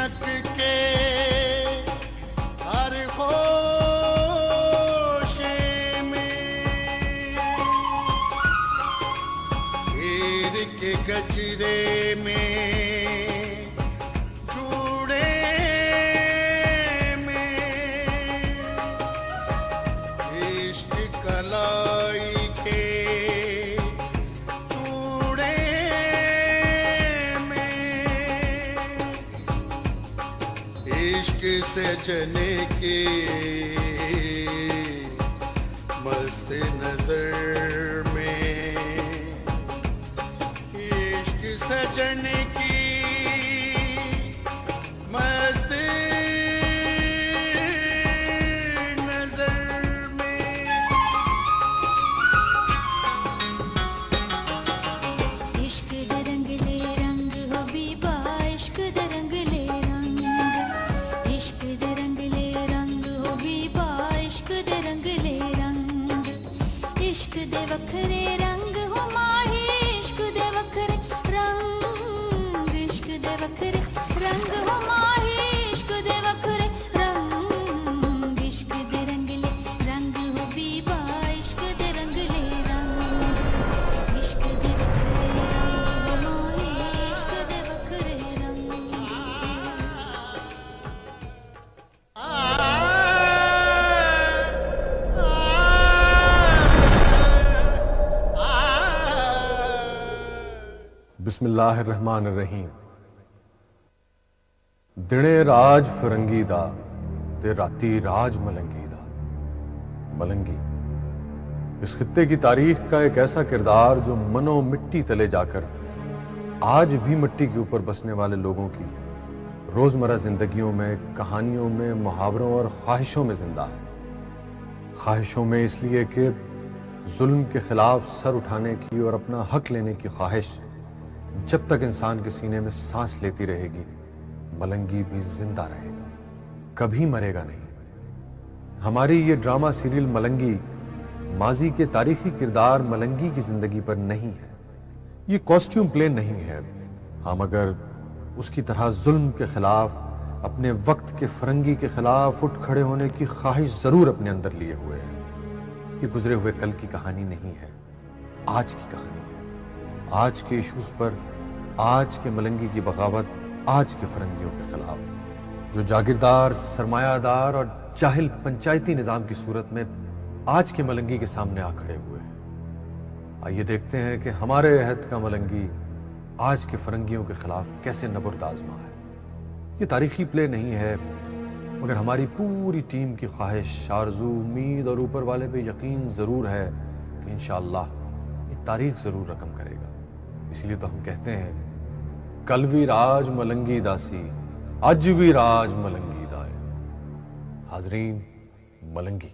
सिनक के हर होशे में हीर के गजरे में जूड़े में इश्क कलाई के जूड़े में इश्क सजने की मस्त नजर में इश्क सजने की मस्त नजर में इश्क दे रंगले रंग हो बीबा इश्क दे रंगले रंग इश्क दे रंगले रंग हो बीबा इश्क दे रंगले रंग इश्क दे वखरे रंग हो माही इश्क दे वखरे रंग इश्क दे वखरे रंग हो माही इश्क दे वखरे रंग इश्क दे रंगले रंग हो बीबा इश्क दे रंगले रंग इश्क दे वखरे रंग हो माही इश्क दे वखरे रंग बिस्मिल्लाहिर्रहमानिर्रहीम। दिने राज फरंगी दा ते राती राज मलंगी दा। मलंगी इस खित्ते की तारीख का एक ऐसा किरदार जो मनो मिट्टी तले जाकर आज भी मिट्टी के ऊपर बसने वाले लोगों की रोजमर्रा जिंदगियों में, कहानियों में, मुहावरों और ख्वाहिशों में जिंदा है। ख्वाहिशों में इसलिए कि जुल्म के खिलाफ सर उठाने की और अपना हक लेने की ख्वाहिश जब तक इंसान के सीने में सांस लेती रहेगी, मलंगी भी जिंदा रहेगा, कभी मरेगा नहीं। हमारी ये ड्रामा सीरियल मलंगी माजी के तारीखी किरदार मलंगी की जिंदगी पर नहीं है। ये कॉस्ट्यूम प्ले नहीं है। हम अगर उसकी तरह जुल्म के खिलाफ, अपने वक्त के फरंगी के खिलाफ उठ खड़े होने की ख्वाहिश जरूर अपने अंदर लिए हुए हैं। ये गुजरे हुए कल की कहानी नहीं है, आज की कहानी है। आज के इश्यूज पर, आज के मलंगी की बगावत, आज के फरंगियों के खिलाफ जो जागीरदार, सरमायादार और जाहिल पंचायती निजाम की सूरत में आज के मलंगी के सामने आ खड़े हुए हैं। आइए देखते हैं कि हमारे अहद का मलंगी आज के फरंगियों के खिलाफ कैसे नबुर्द आजमा है। ये तारीखी प्ले नहीं है, मगर हमारी पूरी टीम की ख्वाहिश, आरज़ू, उम्मीद और ऊपर वाले पे यकीन ज़रूर है कि इंशाअल्लाह ये तारीख ज़रूर रकम करेगा। इसलिए तो हम कहते हैं, कल भी राज मलंगी दासी, आज भी राज मलंगी दाए। हाजरीन, मलंगी।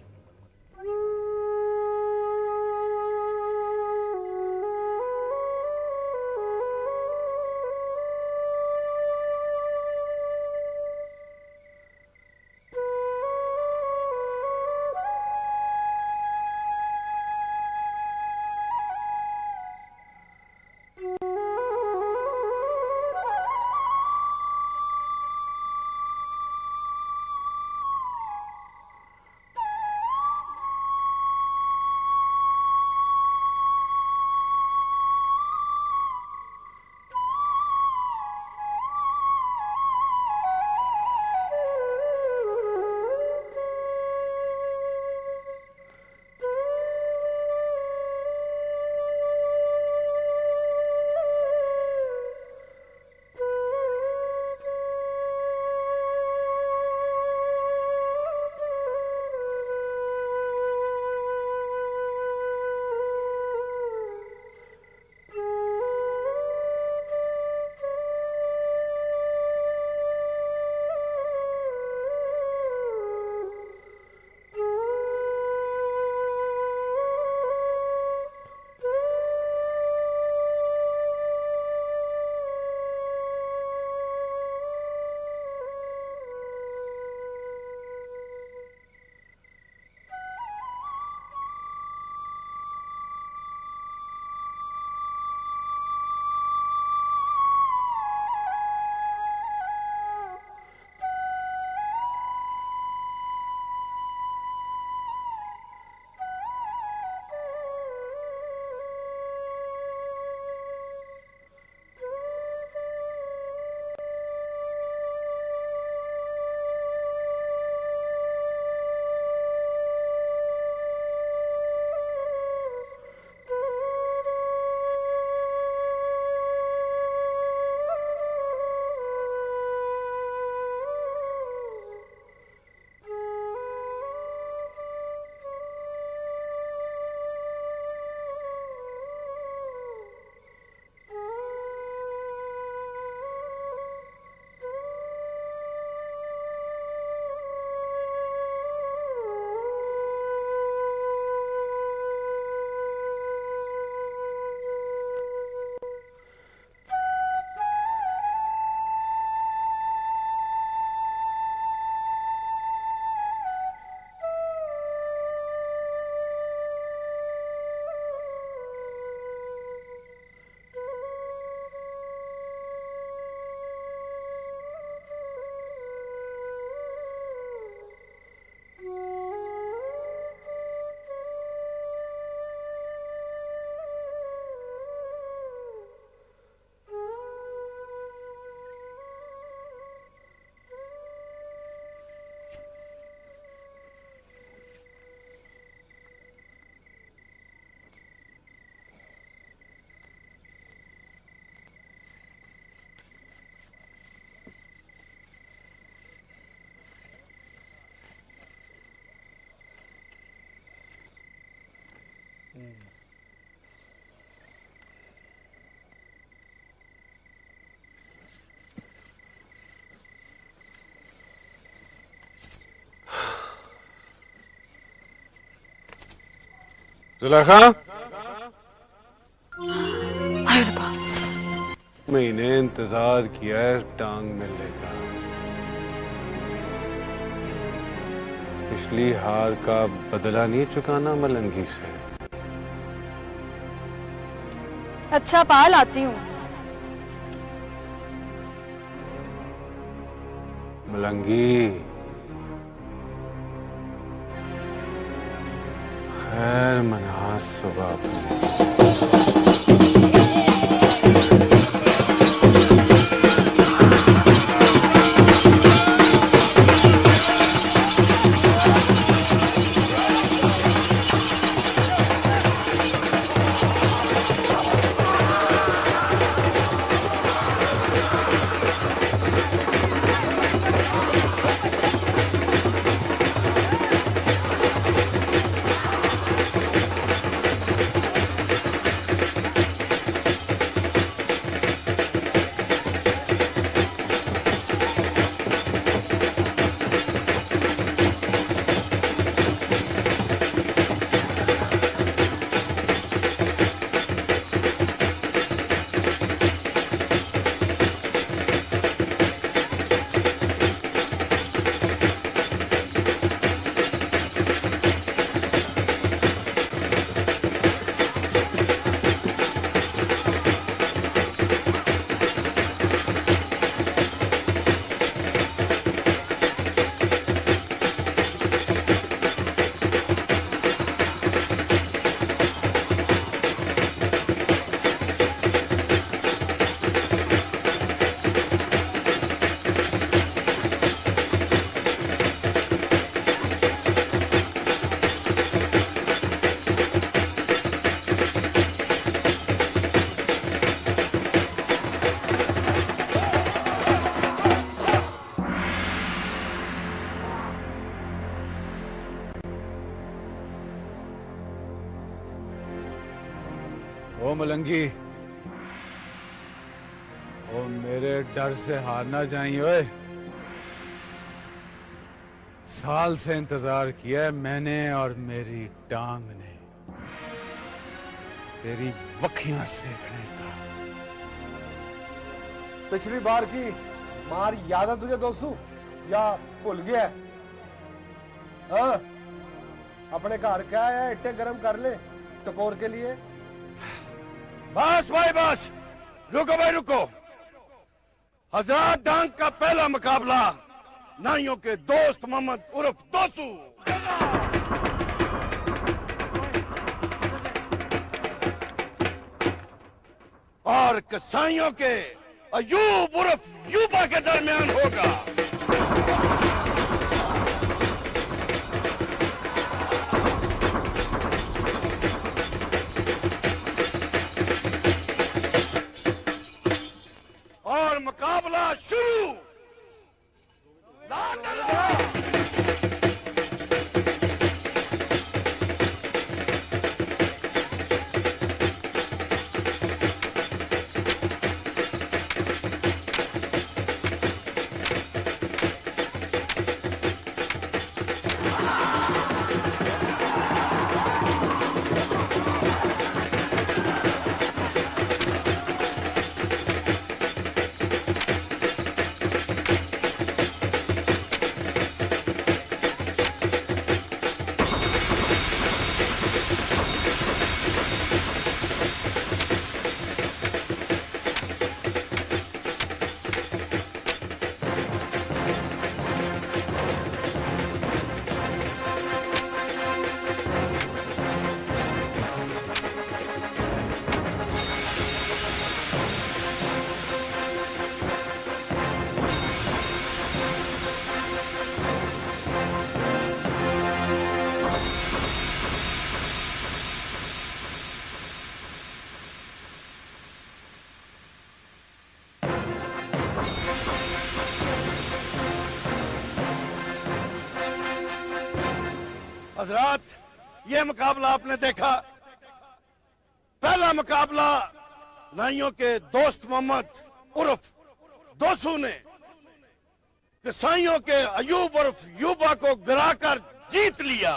जुलेखा, हाय रब्बा। मैंने इंतजार किया है टांग मिलने का। पिछली हार का बदला नहीं चुकाना मलंगी से। अच्छा पाल आती हूँ। मलंगी, खैर मना सुबह। ओ मलंगी, ओ मेरे डर से हार ना जाइए। ओए, साल से इंतजार किया है मैंने और मेरी टांग ने तेरी वखियां सेकने का। पिछली बार की मार याद है तुझे दोस्तू, या भूल गया? हाँ, अपने घर क्या है, इट्टे गरम कर ले टकोर के लिए। बस भाई बस, रुको भाई रुको। हजरत डांग का पहला मुकाबला नाइयों के दोस्त मोहम्मद उर्फ दोसू। और कसाईयों के अयूब उर्फ यूबा के दरमियान होगा। और मुकाबला शुरू। हजरात, ये मुकाबला आपने देखा। पहला मुकाबला नाइयों के दोस्त मोहम्मद उर्फ दोसू ने कसाईयों के अयूब उर्फ यूबा को गिराकर जीत लिया।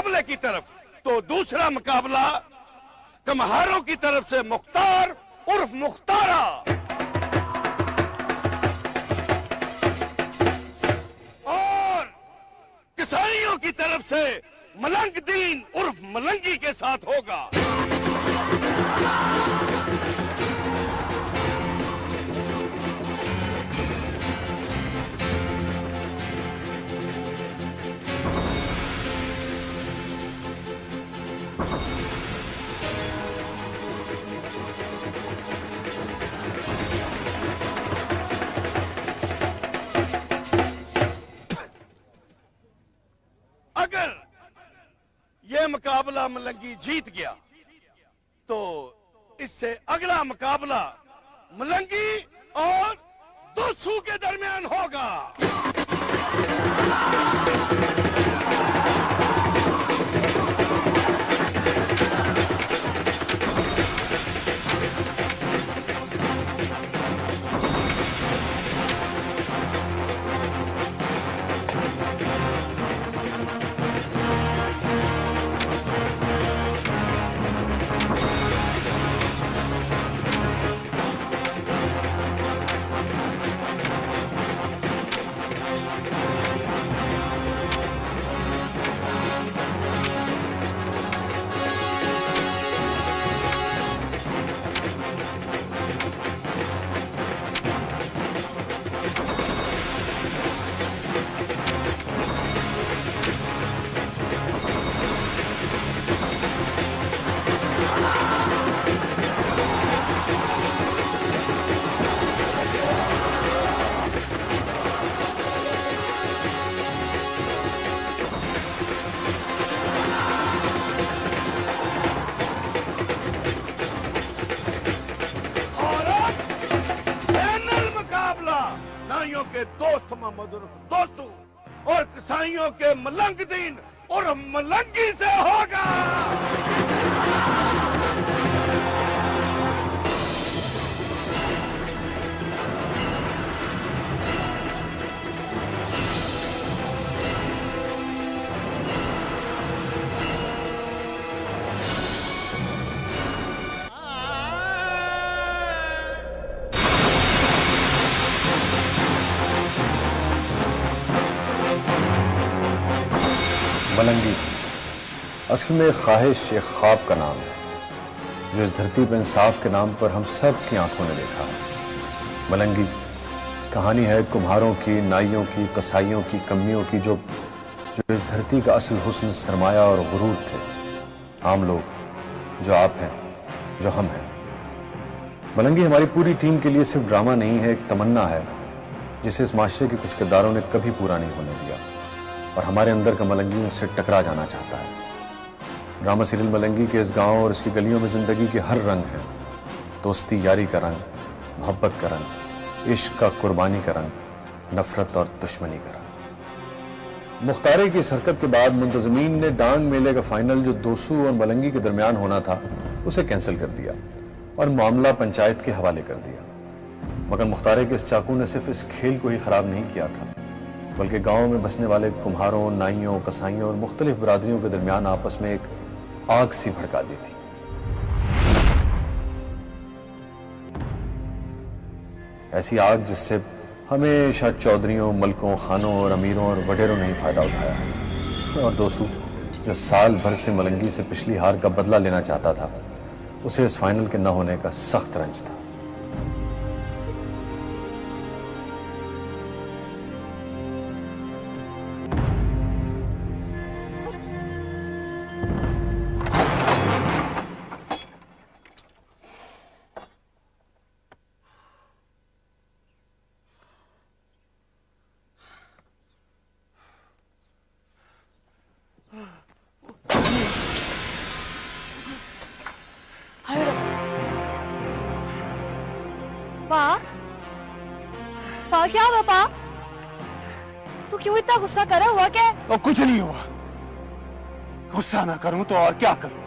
मुकाबले की तरफ, तो दूसरा मुकाबला कमहारों की तरफ से मुख्तार उर्फ मुख्तारा और किसाइयों की तरफ से मलंग दीन उर्फ मलंगी के साथ होगा। अगर यह मुकाबला मलंगी जीत गया तो इससे अगला मुकाबला मलंगी और दोसू के दरमियान होगा। ईसाइयों के दोस्त मोहम्मद उर्फ दोसू और ईसाइयों के मलंग दीन और मलंगी से होगा। मलंगी असल में ख्वाहिश एक ख्वाब का नाम है जो इस धरती पर इंसाफ के नाम पर हम सब की आंखों ने देखा है। मलंगी कहानी है कुम्हारों की, नाइयों की, कसाईयों की, कमियों की जो इस धरती का असल हुस्न, सरमाया और गुरूर थे। आम लोग जो आप हैं, जो हम हैं। मलंगी हमारी पूरी टीम के लिए सिर्फ ड्रामा नहीं है, एक तमन्ना है जिसे इस माशरे के कुछ किरदारों ने कभी पूरा नहीं होने दिया और हमारे अंदर का मलंगी उनसे टकरा जाना चाहता है। ड्रामा सीरियल मलंगी के इस गांव और इसकी गलियों में जिंदगी के हर रंग है। दोस्ती यारी का रंग, मोहब्बत का रंग, इश्क का, कुर्बानी का रंग, नफरत और दुश्मनी का रंग। मुख्तारे की इस हरकत के बाद मुंतजमीन ने डांग मेले का फाइनल जो दोसू और मलंगी के दरमियान होना था उसे कैंसिल कर दिया और मामला पंचायत के हवाले कर दिया। मगर मुख्तारे के इस चाकू ने सिर्फ इस खेल को ही खराब नहीं किया था बल्कि गांव में बसने वाले कुम्हारों, नाइयों, कसाईयों और मुख्तलिफ बरादरियों के दरमियान आपस में एक आग सी भड़का दी थी। ऐसी आग जिससे हमेशा चौधरियों, मलकों, खानों और अमीरों और वडेरों ने ही फायदा उठाया है। और दोसू जो साल भर से मलंगी से पिछली हार का बदला लेना चाहता था, उसे इस फाइनल के न होने का सख्त रंज था। पा क्या हुआ पा? तू क्यों इतना गुस्सा कर रहा? हुआ क्या? और कुछ नहीं हुआ। गुस्सा ना करूं तो और क्या करूं?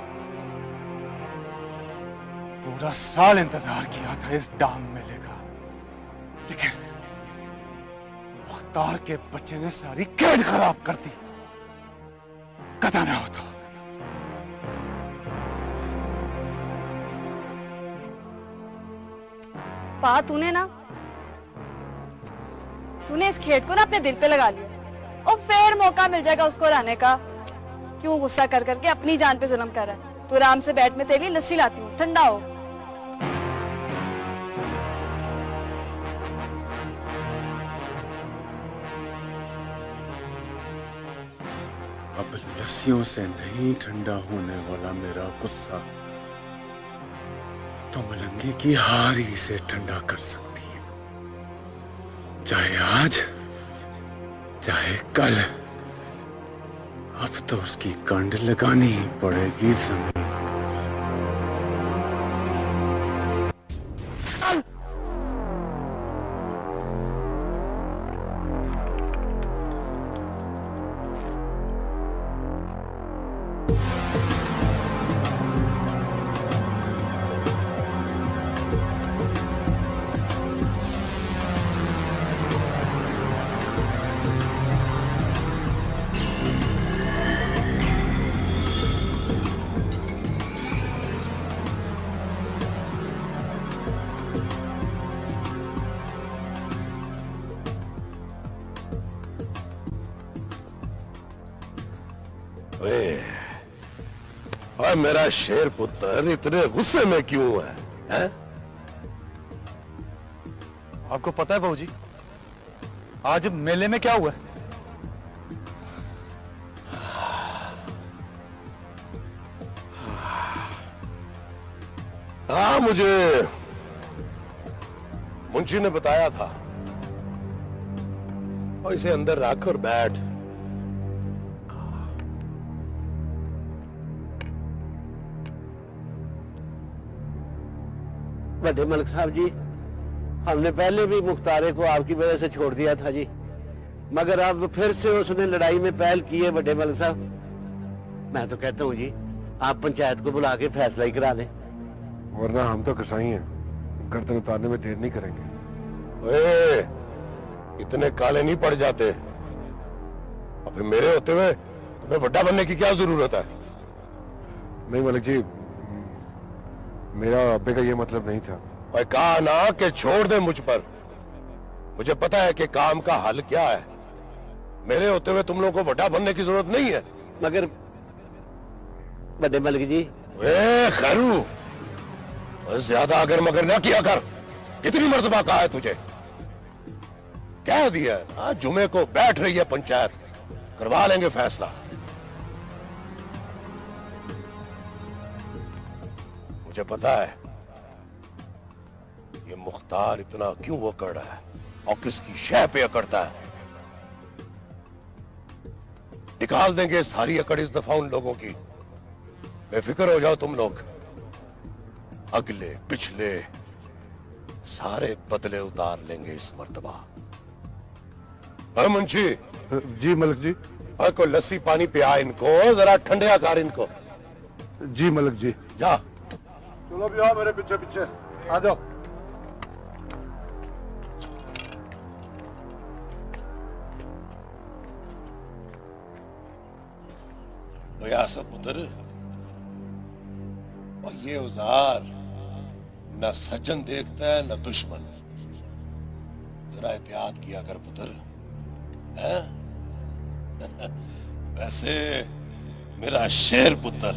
पूरा साल इंतजार किया था इस डांग मेले का, लेकिन मुख्तार के बच्चे ने सारी कैद खराब कर दी। कदा ना होता पा तूने इस खेत को ना अपने दिल पे लगा लिया, और फिर मौका मिल जाएगा उसको रहने का। क्यों गुस्सा कर करके अपनी जान पे जुल्म कर रहा है? तू आराम से बैठ, में तेरे लिए लस्सी लाती हूँ, ठंडा हो। अब लस्सियों से नहीं ठंडा होने वाला मेरा गुस्सा तो मलंगी की हार ही से ठंडा कर सकती है, चाहे आज चाहे कल। अब तो उसकी कंड लगानी ही पड़ेगी जमीन। ओए मेरा शेर पुत्र इतने गुस्से में क्यों है? आपको पता है बाबूजी, आज मेले में क्या हुआ है? हाँ, मुझे मुंशी ने बताया था। और इसे अंदर रख और बैठ। बड़े मलिक साहब जी, हमने पहले भी मुख्तारे को आपकी वजह से छोड़ दिया था जी, मगर अब फिर से उसने लड़ाई में पहल की है। बड़े मलिक साहब, मैं तो कहता हूँ जी, आप पंचायत को बुला के फैसला ही करा दें। वरना हम तो कसाई हैं, गर्दन उतारने में देर नहीं करेंगे। ओए, इतने काले नहीं पड़ जाते। अब मेरे होते हुए तुम्हें बड़ा बनने की क्या जरूरत है? नहीं मलिक जी, मेरा अब्बे का ये मतलब नहीं था। और कहा ना कि छोड़ दे मुझ पर। मुझे पता है कि काम का हल क्या है। मेरे होते हुए तुम लोगों को बड़ा बनने की जरूरत नहीं है। मगर बड़े मलिक जी, खैरू, ज्यादा अगर मगर ना किया कर। कितनी मर्तबा कहा है तुझे? कह दिया आज जुमे को बैठ रही है पंचायत, करवा लेंगे फैसला। मुझे पता है ये मुख्तार इतना क्यों वो कर रहा है और किसकी शह पे अकड़ता है। निकाल देंगे सारी अकड़ इस दफा उन लोगों की। बेफिक्र हो जाओ तुम लोग। अगले पिछले सारे बदले उतार लेंगे इस मर्तबा। मुंशी जी मलिक जी। कोई लस्सी पानी पिया इनको, जरा ठंडा कर इनको। जी मलिक जी। जा। चलो भी आओ मेरे पीछे पीछे आ जाओ। सब पुत्र, और ये औजार न सज्जन देखता है न दुश्मन। जरा एहतियात किया कर पुत्र, है? वैसे मेरा शेर पुत्र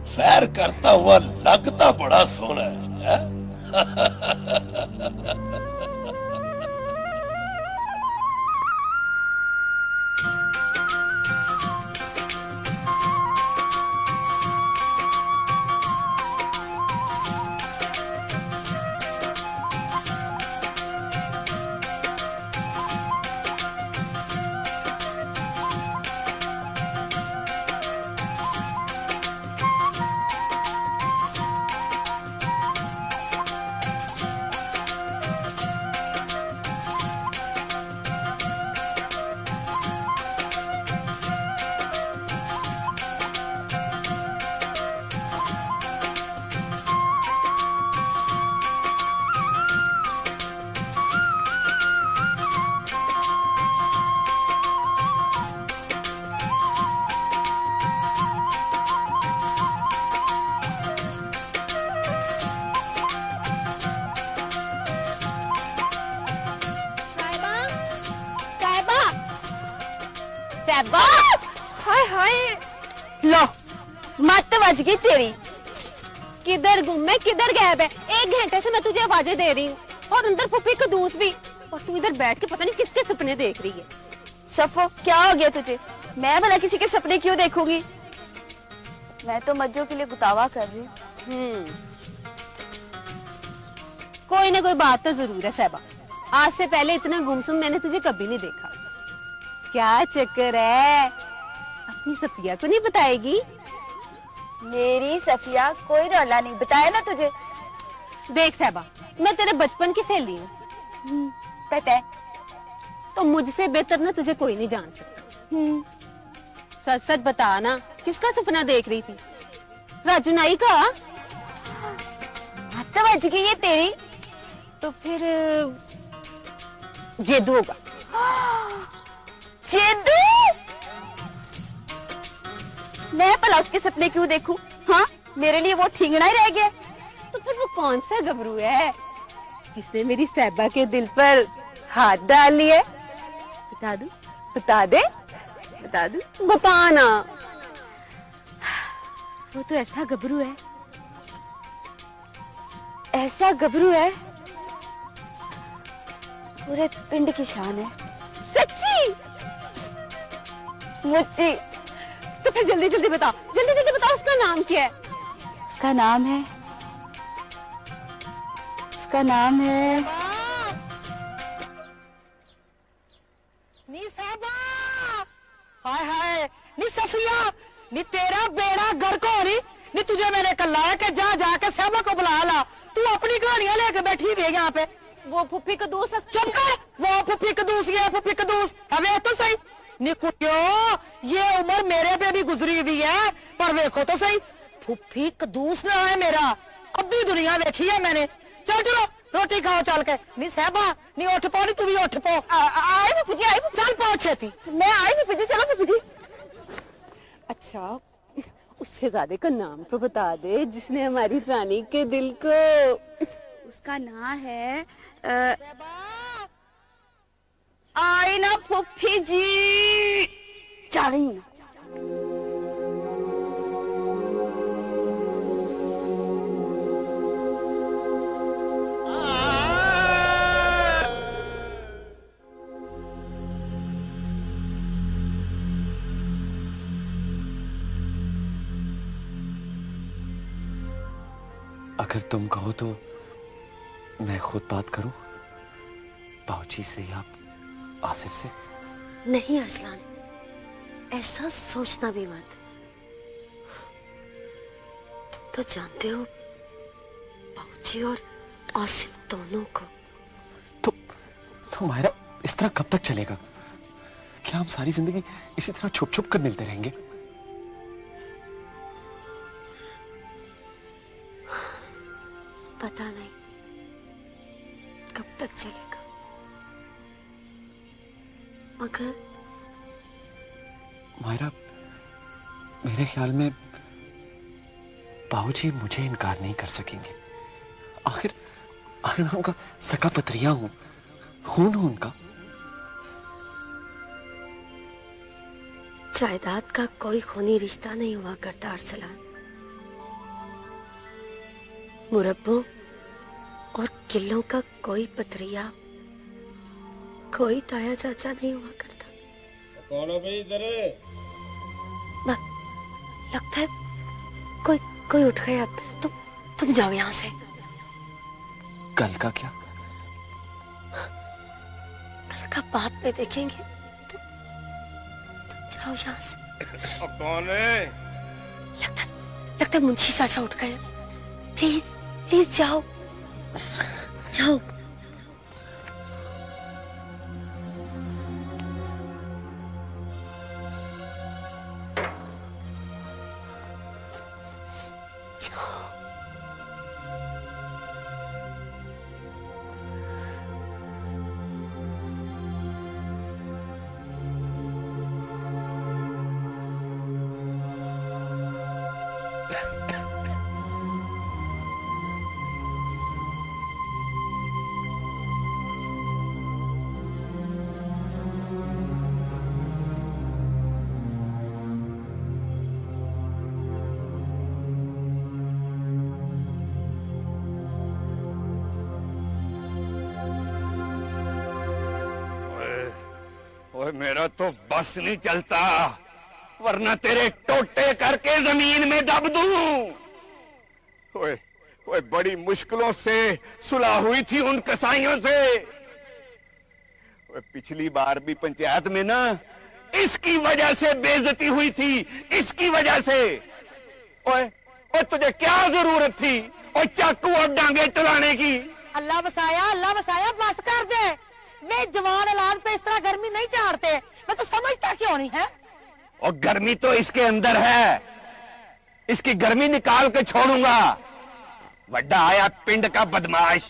फैर करता हुआ लगता बड़ा सोना है? सैबा हाय हाय लो मत बज गई तेरी। किधर गुम है, किधर गायब है? 1 घंटे से मैं तुझे आवाजें दे रही हूँ और अंदर फुफी कदूस भी, और तू इधर बैठ के पता नहीं किसके सपने देख रही है। सफो क्या हो गया तुझे? मैं भला किसी के सपने क्यों देखूंगी? मैं तो मज्जो के लिए गुतावा कर रही हूँ। कोई ना कोई बात तो जरूर है सैबा, आज से पहले इतना गुमसुम मैंने तुझे कभी नहीं देखा। क्या चक्कर है? अपनी सफिया को नहीं बताएगी? मेरी सफिया कोई रौला नहीं, बताया ना तुझे। देख सैबा, मैं तेरे बचपन की सहेली हूँ, पता है, तो मुझसे बेहतर ना तुझे कोई नहीं जान सकता। सच सच बता ना, किसका सपना देख रही थी? राजू नाई का? मत बज गई है तेरी। तो फिर जेदू होगा। जेदू? मैं भला उसके सपने क्यों देखूं? हाँ, मेरे लिए वो ठिंगना ही रह गया। तो फिर वो कौन सा गबरू है जिसने मेरी सैबा के दिल पर हाथ डाल लिया? बता दूं? बता दे, बता दूं? बता ना। वो तो ऐसा गबरू है, ऐसा गबरू है पूरे पिंड की शान है। सच्ची? मुझे तो फिर जल्दी जल्दी बता, जल्दी जल्दी बता, उसका नाम क्या है? उसका नाम है, उसका नाम है नी साहबा। हाय हाय नी सफिया, नी तेरा बेड़ा गर्क हो रही। नी तुझे मैंने कहा है कि जा जाके साहबा को बुला ला, तू अपनी कहानियां लेके बैठी हुई है यहाँ पे। वो फुफी कदूस। चुप कर, वो फुफी कदूस, ये फुफी कदूस। अबे तो सही नी कुटियो, ये उम्र मेरे पे भी गुजरी हुई है, पर देखो तो सही, फुफी कदूस ना है मेरा, अद्धी दुनिया देखी है मैंने। चल चलो रोटी खाओ चल के। नी साहबा नी उठ पो, नी तू भी उठ पो। आई भी पुजी, आई भी चल पहुंच छेती। मैं आई भी पुजी, चलो भी पुजी। अच्छा, उस शहजादे का नाम तो बता दे जिसने हमारी रानी के दिल को। उसका नाम है आई ना फुफी जी, जा रही हूँ। अगर तुम कहो तो मैं खुद बात करूं, बाऊजी से या आसिफ से? नहीं अरसलान, ऐसा सोचना भी मत। तुम तो जानते हो बाऊजी और आसिफ दोनों को। तो मायरा, इस तरह कब तक चलेगा? क्या हम सारी जिंदगी इसी तरह छुप छुप कर मिलते रहेंगे? पता नहीं कब तक चलेगा, मगर मायरा, मेरे ख्याल में बाऊजी मुझे इनकार नहीं कर सकेंगे। आखिर मैं उनका सका पतरिया हूं, खून हूं उनका। जायदाद का कोई खूनी रिश्ता नहीं हुआ करता अरसलान। मुरब्बों और किलों का कोई पतरिया, कोई ताया चाचा नहीं हुआ करता। कौन है भाई इधर? लगता है कोई उठ गया। तुम जाओ यहाँ से। कल का क्या? कल का बाप में देखेंगे। तुम जाओ यहाँ से। अब कौन है? लगता है मुंशी चाचा उठ गए। प्लीज प्लीज जाओ जाओ। ओए मेरा तो बस नहीं चलता, वरना तेरे टोटे करके जमीन में दब दूं। ओए ओए बड़ी मुश्किलों से सुलह हुई थी उन कसाईयों से। ओए पिछली बार भी पंचायत में ना इसकी वजह से बेइज्जती हुई थी, इसकी वजह से। ओए ओए तुझे क्या जरूरत थी ओए चाकू और डांगे चलाने की? अल्लाह बसाया बस कर दे। वे जवान औलाद पे इस तरह गर्मी नहीं चाड़ते। मैं तो समझता क्यों नहीं है। और गर्मी तो इसके अंदर है, इसकी गर्मी निकाल के छोड़ूंगा। वड्डा आया पिंड का बदमाश।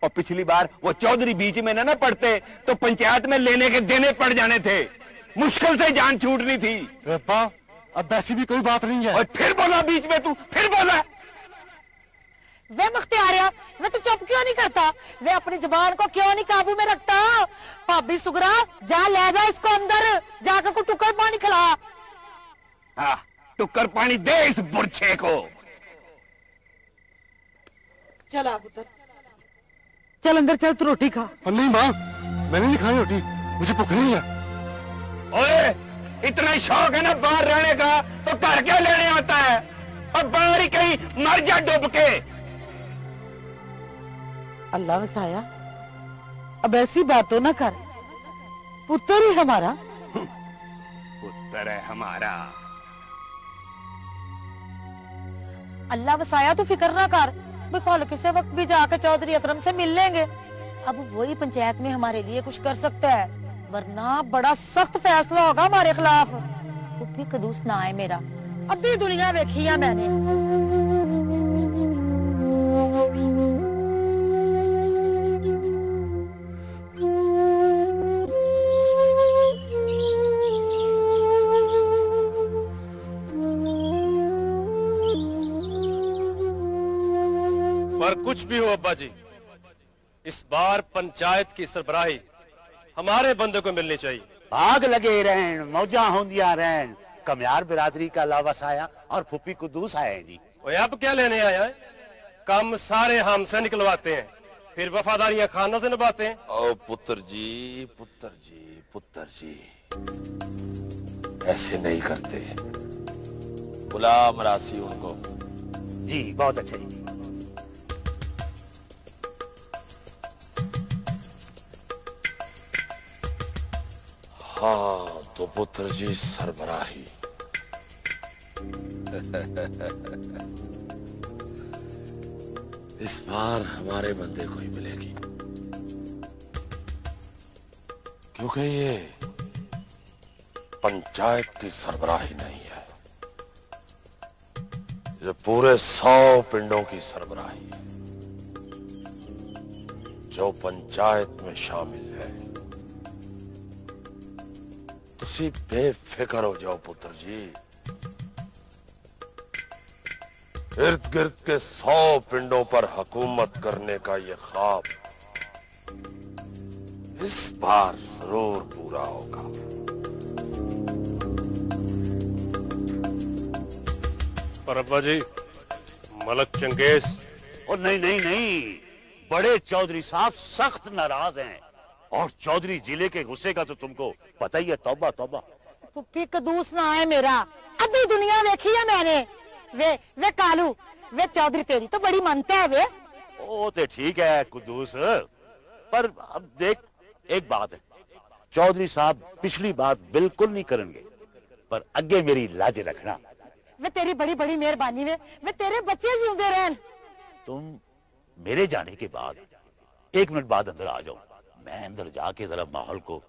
और पिछली बार वो चौधरी बीच में ना पड़ते तो पंचायत में लेने के देने पड़ जाने थे, मुश्किल से जान छूटनी थी। अब वैसी भी कोई बात नहीं है। और फिर बोला बीच में, तू फिर बोला। वे मुख्तियारिया, वे तू चुप क्यों नहीं करता? वे अपनी जुबान को क्यों नहीं काबू में रखता? भाभी सुगरा, जा ले जा इसको अंदर, जाकर को टुक्कर पानी खिला। हाँ, टुक्कर पानी दे इस बुरछे को। चला पुत्र, चल अंदर चल, तू रोटी खा। नहीं माँ, मैंने नहीं खानी रोटी, मुझे भूख नहीं है। ओए, इतना शौक है ना बाहर रहने का, तो घर क्या लेने आता है? अब बाहर ही कहीं मर जा डूब के। अल्लाह वसाया, अब ऐसी बातों ना कर। पुत्र ही हमारा। पुत्र है हमारा। अल्लाह वसाया, तू फिक्र ना कर। कल किसी वक्त भी जाकर चौधरी अकरम से मिल लेंगे। अब वही पंचायत में हमारे लिए कुछ कर सकता है, वरना बड़ा सख्त फैसला होगा हमारे खिलाफ। तो भी कदूस ना आए मेरा। अद्धी दुनिया देखी है मैंने। पर कुछ भी हो अब्बा जी, इस बार पंचायत की सरबराही हमारे बंदे को मिलनी चाहिए। भाग लगे रहन, मौजा होंदिया रहन। कमयार बिरादरी का लावा साया और फुप्पी कुद्दूस आए हैं जी। ओए अब क्या लेने आया है? काम सारे हमसे निकलवाते हैं, फिर वफादारियां खानों से निभाते हैं। ओ पुत्र जी, पुत्र जी, पुत्र जी, ऐसे नहीं करते। बुला मरासी उनको। जी बहुत अच्छा जी। हाँ तो पुत्र जी सरबराही। इस बार हमारे बंदे को ही मिलेगी, क्योंकि ये पंचायत की सरबराही नहीं है, ये पूरे 100 पिंडों की सरबराही है जो पंचायत में शामिल है। तुसी बेफिक्र हो जाओ पुत्र जी। इर्द गिर्द के 100 पिंडों पर हुकूमत करने का ये ख्वाब इस बार जरूर पूरा होगा। पर अब्बा जी, मलक चंगेज। और नहीं नहीं नहीं, बड़े चौधरी साहब सख्त नाराज हैं, और चौधरी जिले के गुस्से का तो तुमको पता ही है। तौबा तौबा। पुप्पी कदूस ना आए मेरा। अद्धी दुनिया देखी है मैंने। वे कालू, वे चौधरी तेरी तो बड़ी मानता है वे। ओ तो ठीक है कुद्दूस, पर अब देख एक बात है, चौधरी साहब पिछली बात बिल्कुल नहीं करेंगे, पर अगे मेरी लाज रखना। वे तेरी बड़ी बड़ी मेहरबानी वे तेरे बच्चे जीवते रहन। तुम मेरे जाने के बाद 1 मिनट बाद अंदर आ जाओ, मैं अंदर जाके जरा माहौल को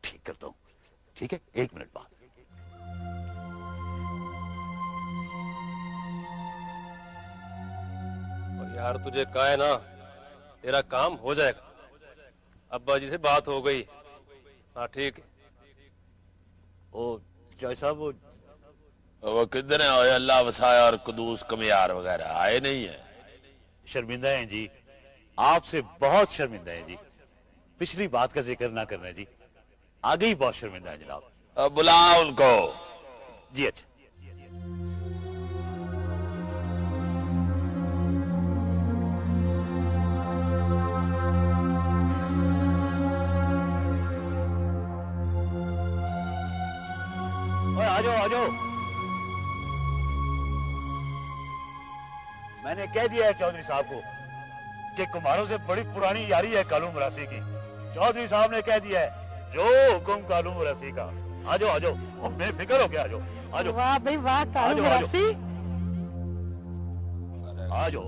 ठीक करता हूँ। ठीक है, 1 मिनट बाद। और यार तुझे कहा है ना, तेरा काम हो जाएगा। अब्बा जी से बात हो गई। हाँ ठीक है। ओ जय साहब, वो कितने आए? अल्लाह वसाया और कुदूस कमियार वगैरह आए नहीं है? शर्मिंदा हैं जी, आपसे बहुत शर्मिंदा हैं जी। पिछली बात का जिक्र ना करना जी, आगे ही बहुत शर्मिंदा है जनाब। अब बुलाओ उनको। जी अच्छा। आ जाओ। मैंने कह दिया है चौधरी साहब को कि कुम्हारों से बड़ी पुरानी यारी है कालू मरासी की। चौधरी साहब ने कह दिया है जो हुक्म कालू मरासी का। आ जाओ और बेफिक्र हो गया। आ जाओ। वाह भाई वाह कालू मरासी। आ जाओ।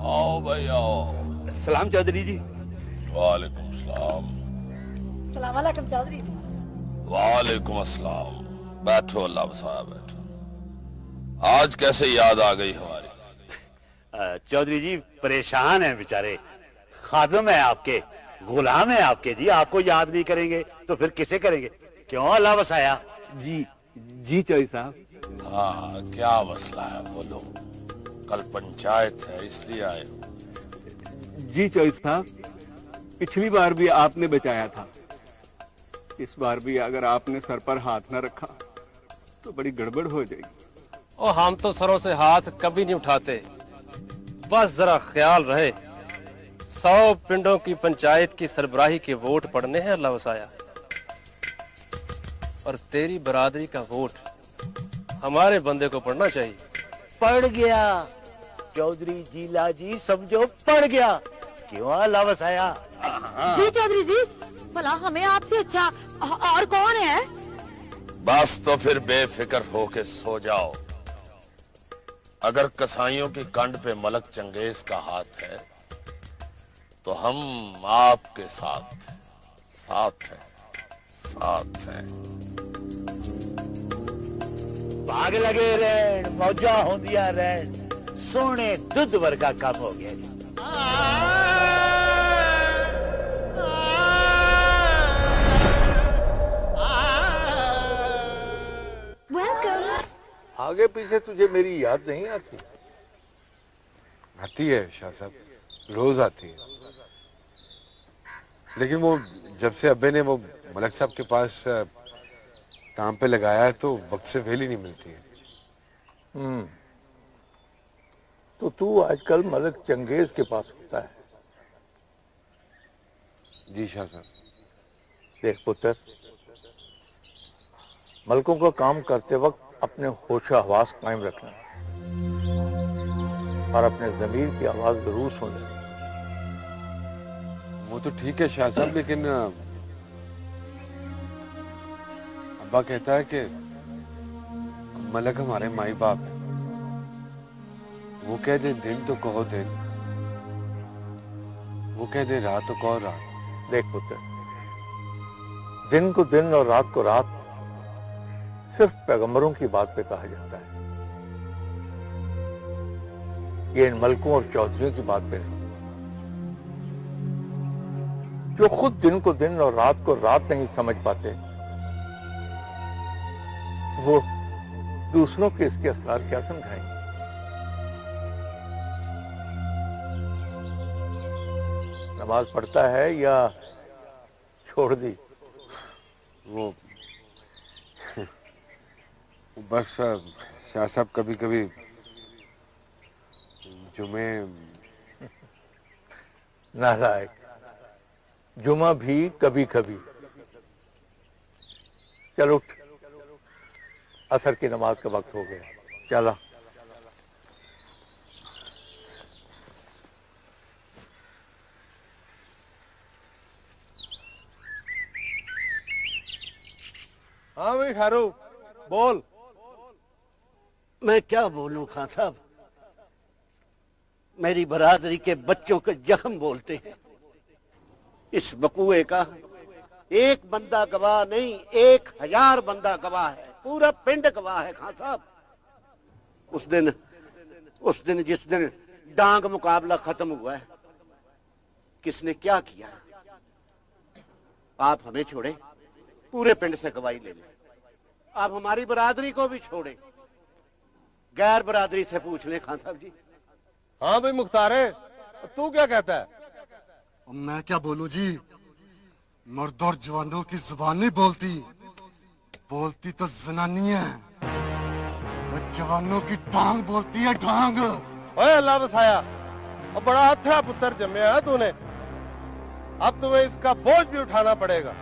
आओ भाई आओ। सलाम चौधरी जी। वालेकुम सलाम। सलाम अलैकुम चौधरी जी। वालेकुम अस्सलाम। बैठो, अल्लाह बसाया बैठो। आज कैसे याद आ गई हमारी? चौधरी जी परेशान हैं बेचारे, खादम है आपके, गुलाम है आपके जी। आपको याद नहीं करेंगे तो फिर किसे करेंगे? क्यों अल्लाह बसाया? जी चौधरी साहब। हाँ, क्या मसला है बोलो। कल पंचायत है इसलिए आए हो? जी चौधरी साहब, पिछली बार भी आपने बचाया था, इस बार भी अगर आपने सर पर हाथ न रखा तो बड़ी गड़बड़ हो जाएगी। और हम तो सरों से हाथ कभी नहीं उठाते, बस जरा ख्याल रहे 100 पिंडों की पंचायत की सरबराही के वोट पड़ने हैं अल्लाह वसाया, और तेरी बरादरी का वोट हमारे बंदे को पड़ना चाहिए। पड़ गया चौधरी जीला जी, समझो पड़ गया। क्यों अल्लाह वसाया? जी चौधरी जी, भला हमें आपसे अच्छा और कौन है? बस तो फिर बेफिक्र होके सो जाओ। अगर कसाईयों की कंड पे मलक चंगेज का हाथ है तो हम आपके साथ हैं। भाग लगे रहन, मौजा होंदिया रहन, सोने दुध वर्गा काम हो गया जी। आगे पीछे तुझे मेरी याद नहीं आती? आती है शाह साहब, रोज आती है। लेकिन वो जब से अब्बे ने वो मलक साहब के पास काम पे लगाया है तो वक्त से वेल ही नहीं मिलती है। तो तू आजकल मलक चंगेज के पास होता है? जी शाह साहब। देख पुत्र, मलकों का काम करते वक्त अपने होशो हवास कायम रखना और अपने ज़मीर की आवाज जरूर सुनना। वो तो ठीक है शाह साहब, लेकिन अब्बा कहता है कि मलक हमारे माई बाप है। वो कह दे दिन तो कहो दिन, वो कह दे रात तो कहो रात। देख पुत्र, दिन को दिन और रात को रात सिर्फ पैगंबरों की बात पे कहा जाता है, ये इन मलकों और चौधरियों की बात पे नहीं। जो खुद दिन को दिन और रात को रात नहीं समझ पाते, वो दूसरों के इसके असरार क्या समझाएंगे? नमाज पढ़ता है या छोड़ दी? वो बस शाह साहब कभी कभी जुमे। नालायक, जुमा भी कभी कभी। चल उठ, असर की नमाज का वक्त हो गया, चला। हाँ भाई खारू, बोल। मैं क्या बोलूं खान साहब, मेरी बरादरी के बच्चों के जख्म बोलते हैं। इस बकुए का एक बंदा गवाह नहीं, 1000 बंदा गवाह है, पूरा पिंड गवाह है खान साहब। उस दिन जिस दिन डांग मुकाबला खत्म हुआ है, किसने क्या किया? आप हमें छोड़े, पूरे पिंड से गवाही ले लें। आप हमारी बरादरी को भी छोड़े, गैर बरादरी से पूछ लें खान साहब जी। हाँ भाई मुख्तार है, तू क्या कहता है? मैं क्या बोलूं जी, मर्द और जवानों की जुबान नहीं बोलती, बोलती तो जनानियां और जवानों की टांग बोलती है, टांग। ओए अल्लाह बसाया, और बड़ा हथा पुत्र जम्या है तूने। अब तुम्हें इसका बोझ भी उठाना पड़ेगा।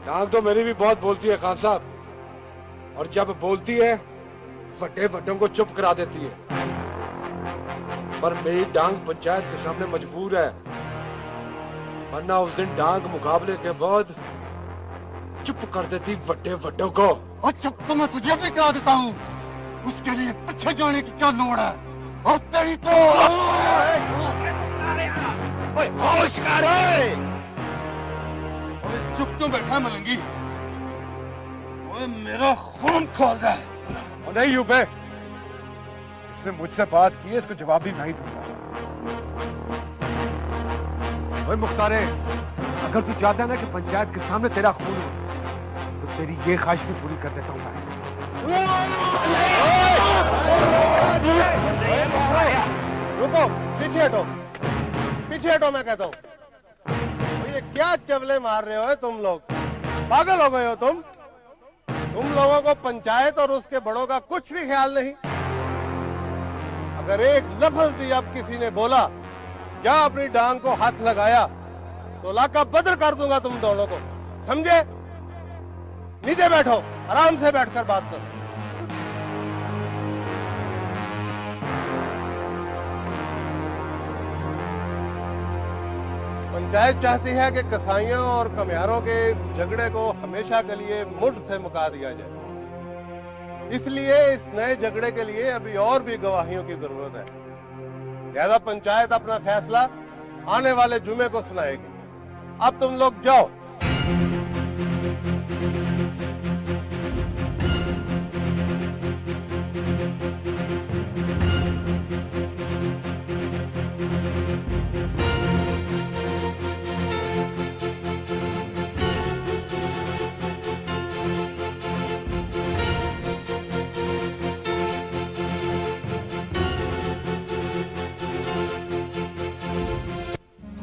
डांग तो मेरी भी बहुत बोलती है खान साहब, और जब बोलती है वड्डे वड्डों को चुप करा देती है, पर मेरी डांग पंचायत के सामने मजबूर है, वरना उस दिन डांग मुकाबले के बाद चुप कर देती वड्डे वड्डों को। और चुप तो मैं तुझे भी करा देता हूँ, उसके लिए पीछे जाने की क्या लोड़ है? और तेरी तो होश कर। चुप क्यों बैठा मलंगी? ओए मेरा खून खोल दे। और नहीं यूबे, इसने मुझसे बात की है, इसको जवाब भी मैं ही दूंगा। ओए मुख्तारे, अगर तू चाहता है ना कि पंचायत के सामने तेरा खून हो, तो तेरी ये ख्वाहिश भी पूरी कर देता हूँ मैं। रुको, पीछे हटो, पीछे हटो मैं कहता हूँ। ये क्या चवले मार रहे हो तुम लोग? पागल हो गए हो तुम? तुम लोगों को पंचायत और उसके बड़ों का कुछ भी ख्याल नहीं? अगर एक लफ्ज भी अब किसी ने बोला या अपनी डांग को हाथ लगाया तो लाका बदर कर दूंगा तुम दोनों को, समझे? नीचे बैठो, आराम से बैठकर बात करो। पंचायत चाहती है कि कसाईयों और कमियारों के इस झगड़े को हमेशा के लिए मुठ से मुका दिया जाए। इसलिए इस नए झगड़े के लिए अभी और भी गवाहियों की जरूरत है। लिहाजा पंचायत अपना फैसला आने वाले जुमे को सुनाएगी। अब तुम लोग जाओ।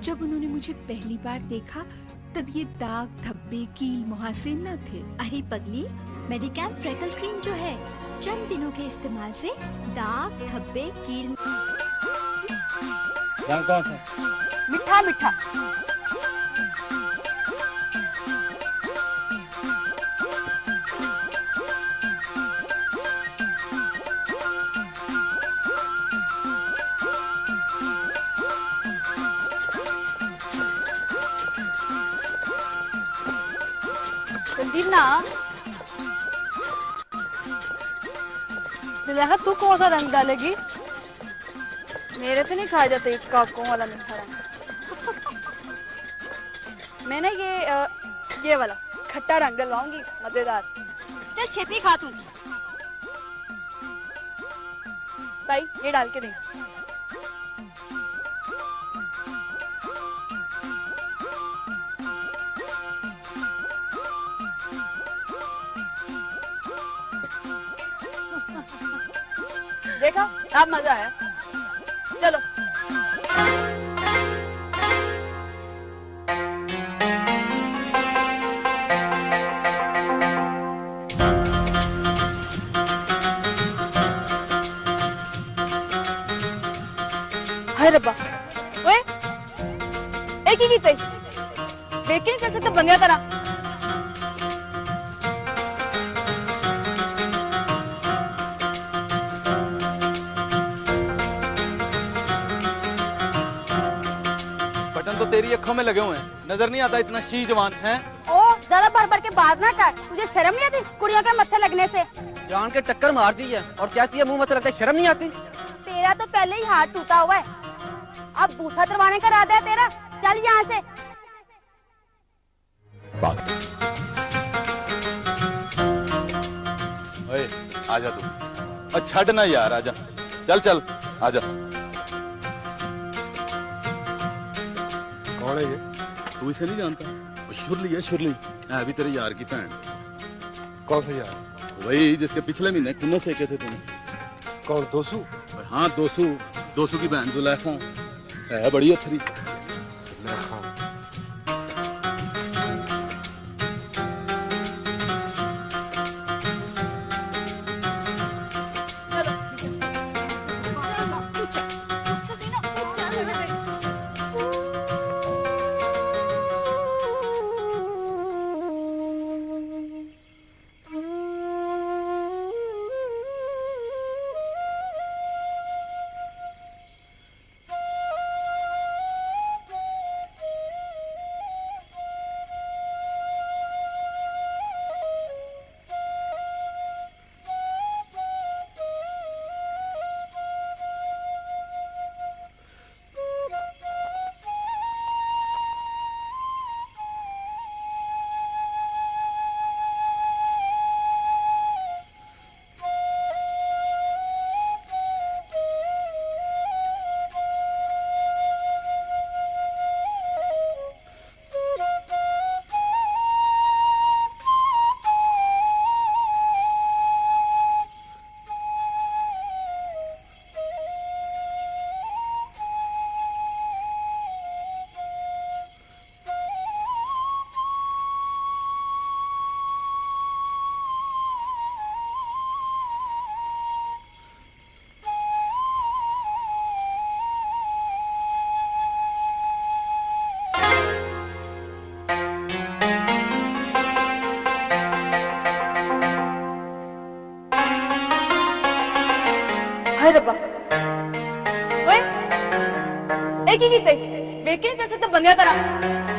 जब उन्होंने मुझे पहली बार देखा तब ये दाग धब्बे कील मुहासे न थे। अरे पगली, मेडिकैम फ्रेकल क्रीम जो है, चंद दिनों के इस्तेमाल से दाग धब्बे कील। रंग कौन सा? मीठा मीठा। संदीप ना, दुल्हा तू कौन सा रंग डालेगी? मेरे से नहीं खाया जाता ये काकों वाला मीठा रंग। मैं ना ये वाला खट्टा रंग डलवाऊंगी, मजेदार। चल छेती खा तू। भाई ये डाल के दे। देखा, अब मजा आया। चलो। हाय रब्बा, ओए, एक ही गीत है। देख के नहीं चल सकता बंगला तरह। तो तेरी अखों में लगे हुए हैं, नजर नहीं आता इतना शी जवान है। ओ ज्यादा भर भर के बात ना कर, तुझे शर्म नहीं आती कुड़ियों के मत्थे लगने से? जान के टक्कर मार दी है और कहती है मुंह मत लगता, शर्म नहीं आती? तेरा तो पहले ही हाथ टूटा हुआ है, अब बूथा दरवाने का इरादा है तेरा? चल यहाँ से। ओए आजा तू, छड़ ना यार, आजा, चल चल आजा। कौन है ये? तू इसे नहीं जानता? शुरली है, शुरली है भी तेरे यार की बहन। कौन सा यार? वही जिसके पिछले महीने खुन्ने सेके थे तूने। कौन, दोसू? हाँ दोसू, दोसू की बहन जुलेखा है, बड़ी अथरी। जुलेखा। की कीते वेखे जैसे तो बंदिया तरह